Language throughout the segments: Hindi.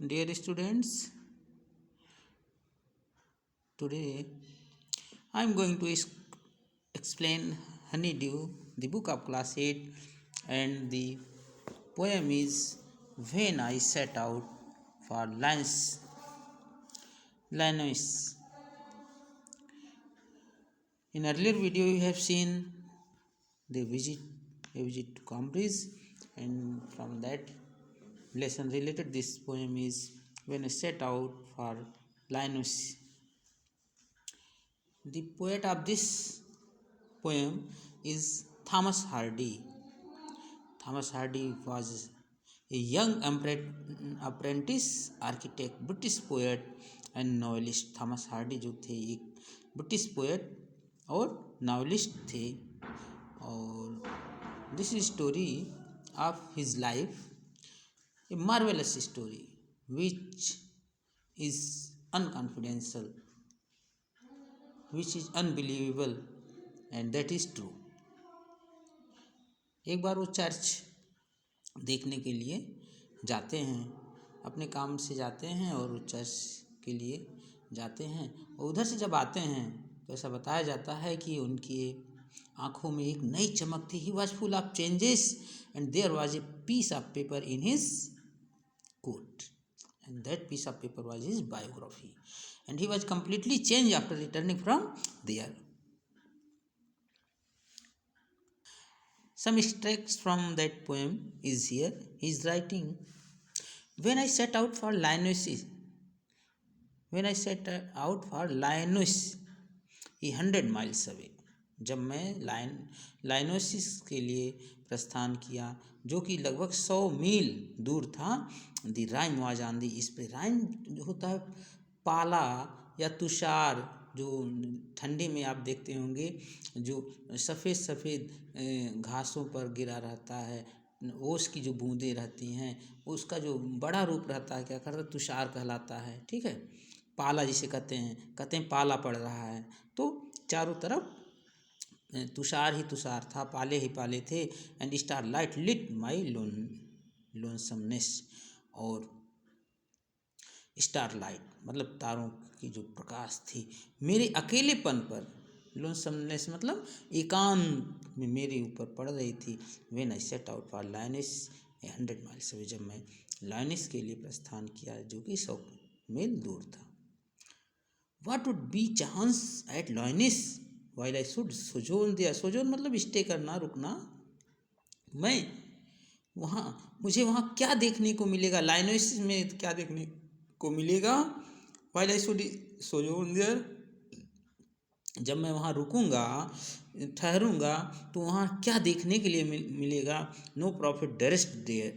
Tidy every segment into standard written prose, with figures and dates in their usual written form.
Dear students, today I am going to explain Honeydew, the book of class 8, and the poem is When I Set Out for Linus. In earlier video you have seen the visit to Cambridge, and from that lesson related this poem is When I Set Out for Linus. The poet of this poem is Thomas Hardy. Thomas Hardy was a young apprentice architect, British poet and novelist. Thomas Hardy जो थे एक ब्रिटिश पोएट और नॉवलिस्ट थे, और this story of his life a marvelous story which is unconfidential, which is unbelievable, and that is true. एक बार वो चर्च देखने के लिए जाते हैं, अपने काम से जाते हैं और चर्च के लिए जाते हैं, और उधर से जब आते हैं तो ऐसा बताया जाता है कि उनकी आँखों में एक नई चमक थी. He was full of changes and there was a piece of paper in his coat, and that piece of paper was his biography, and he was completely changed after returning from there. Some extracts from that poem is here. He is writing, when I set out for Linus, a 100 miles away. जब मैं लाइनोसिस के लिए प्रस्थान किया, जो कि लगभग 100 मील दूर था. The rhyme was on the. इस पे राइम जो होता है पाला या तुषार, जो ठंडी में आप देखते होंगे जो सफ़ेद सफ़ेद घासों पर गिरा रहता है, ओस की जो बूंदें रहती हैं, उसका जो बड़ा रूप रहता है क्या करता है, तुषार कहलाता है. ठीक है, पाला जिसे कहते हैं पाला पड़ रहा है, तो चारों तरफ तुषार ही तुषार था, पाले ही पाले थे. एंड स्टार लाइट लिट माई लोनसमनेस. और स्टार लाइट मतलब तारों की जो प्रकाश थी मेरे अकेलेपन पर, लोनसमनेस मतलब एकांत में मेरे ऊपर पड़ रही थी. When I set out for Linus 100 miles away, जब मैं लाइनस के लिए प्रस्थान किया जो कि 100 मील दूर था. What would be chance at Linus while I should sojourn there? सोजोन मतलब स्टे करना, रुकना. मुझे वहाँ क्या देखने को मिलेगा, लाइनस में क्या देखने को मिलेगा. while I should sojourn there, जब मैं वहाँ रुकूंगा, ठहरूंगा, तो वहाँ क्या देखने के लिए मिलेगा. No profit dearest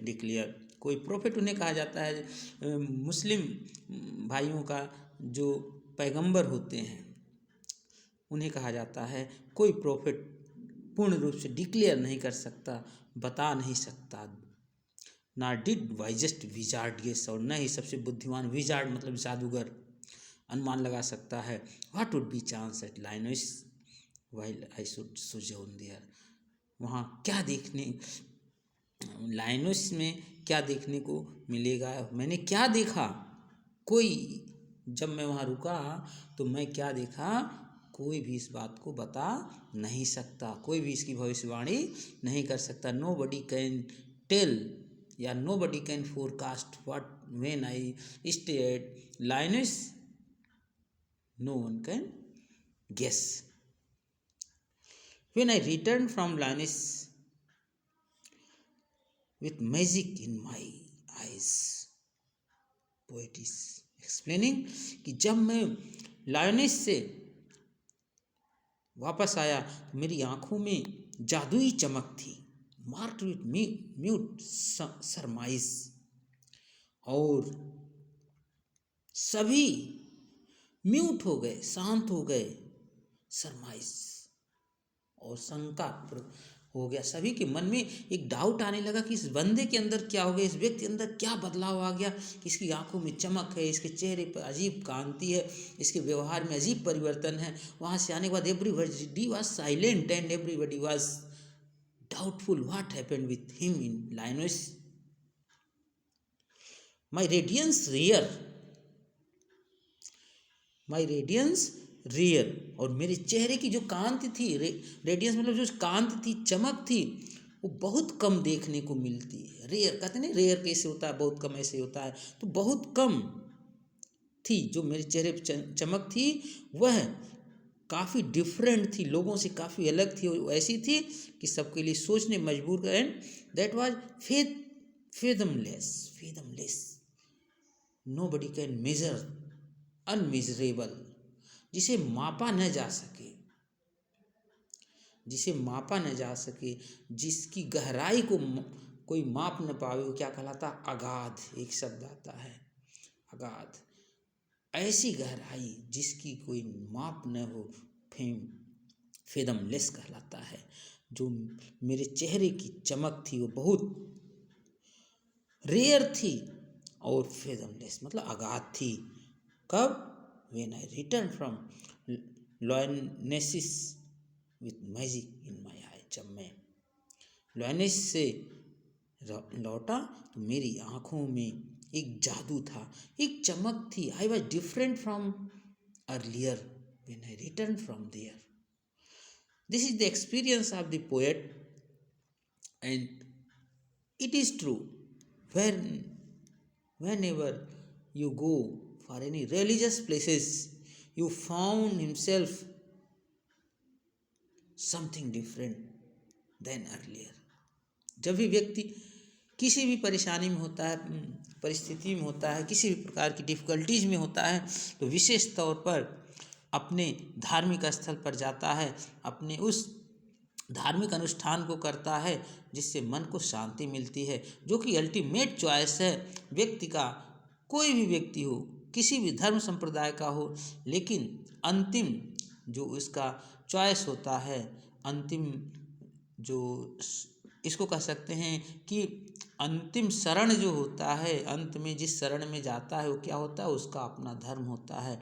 declare. कोई प्रॉफिट उन्हें कहा जाता है, मुस्लिम भाइयों का जो पैगंबर होते हैं उन्हें कहा जाता है. कोई प्रॉफिट पूर्ण रूप से डिक्लेयर नहीं कर सकता, बता नहीं सकता. ना डिड वाइजेस्ट विजार्ड गेस, और न ही सबसे बुद्धिमान विजार्ड मतलब जादूगर अनुमान लगा सकता है. What would be chance at Lyonnesse while I should sojourn there. वहाँ क्या देखने, लाइनस में क्या देखने को मिलेगा. मैंने क्या देखा, कोई, जब मैं वहाँ रुका तो मैं क्या देखा, कोई भी इस बात को बता नहीं सकता, कोई भी इसकी भविष्यवाणी नहीं कर सकता. नो बडी कैन टेल या nobody can forecast what when I stay at Linus, no one can guess. When I return from Linus with magic in my eyes. Poet is explaining कि जब मैं लायनिस से वापस आया तो मेरी आँखों में जादुई चमक थी. मार्क्ड विथ म्यूट सरमाइज, और सभी म्यूट हो गए, शांत हो गए. सरमाइज और शंका हो गया. सभी के मन में एक डाउट आने लगा कि इस बंदे के अंदर क्या हो गया, इस व्यक्ति के अंदर क्या बदलाव आ गया कि इसकी आंखों में चमक है, इसके चेहरे पर अजीब कांति है, इसके व्यवहार में अजीब परिवर्तन है. वहाँ से आने के बाद everybody was silent and everybody was doubtful. What happened with him in Linus. My radiance rare, my radiance rare, और मेरे चेहरे की जो कांति थी, रेडियंस मतलब जो कांति थी, चमक थी, वो बहुत कम देखने को मिलती है। रेयर कहते नहीं, रेयर कैसे होता है, बहुत कम ऐसे होता है, तो बहुत कम थी जो मेरे चेहरे पर चमक थी, वह काफ़ी डिफरेंट थी, लोगों से काफ़ी अलग थी, और ऐसी थी कि सबके लिए सोचने मजबूर कर। And that was fathomless, nobody can measure, unmeasurable, जिसे मापा न जा सके, जिसे मापा न जा सके, जिसकी गहराई को कोई माप न पावे, वो क्या कहलाता? अगाध, एक शब्द आता है अगाध। ऐसी गहराई जिसकी कोई माप न हो, फेदमलेस कहलाता है। जो मेरे चेहरे की चमक थी वो बहुत रेयर थी और फेदमलेस मतलब अगाध थी। कब? When I return from Lyonnesse with magic in my eye, जब मैं लॉयनेस से लौटा तो मेरी आँखों में एक जादू था, एक चमक थी। I was different from earlier when I return from there. This is the experience of the poet, and it is true, whenever you go for any religious places, you found himself something different than earlier. जब भी व्यक्ति किसी भी परेशानी में होता है, परिस्थिति में होता है, किसी भी प्रकार की डिफ़िकल्टीज में होता है, तो विशेष तौर पर अपने धार्मिक स्थल पर जाता है, अपने उस धार्मिक अनुष्ठान को करता है जिससे मन को शांति मिलती है, जो कि अल्टीमेट चॉइस है व्यक्ति का। कोई भी व्यक्ति हो, किसी भी धर्म संप्रदाय का हो, लेकिन अंतिम जो इसका चॉइस होता है, अंतिम जो इसको कह सकते हैं कि अंतिम शरण जो होता है, अंत में जिस शरण में जाता है वो क्या होता है? उसका अपना धर्म होता है,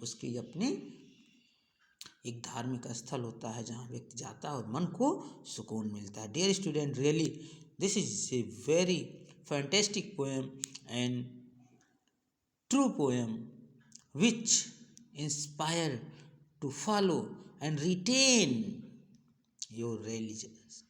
उसकी अपनी एक धार्मिक स्थल होता है जहाँ व्यक्ति जाता है और मन को सुकून मिलता है। Dear student, really this is a very fantastic poem and true poem which inspire to follow and retain your religious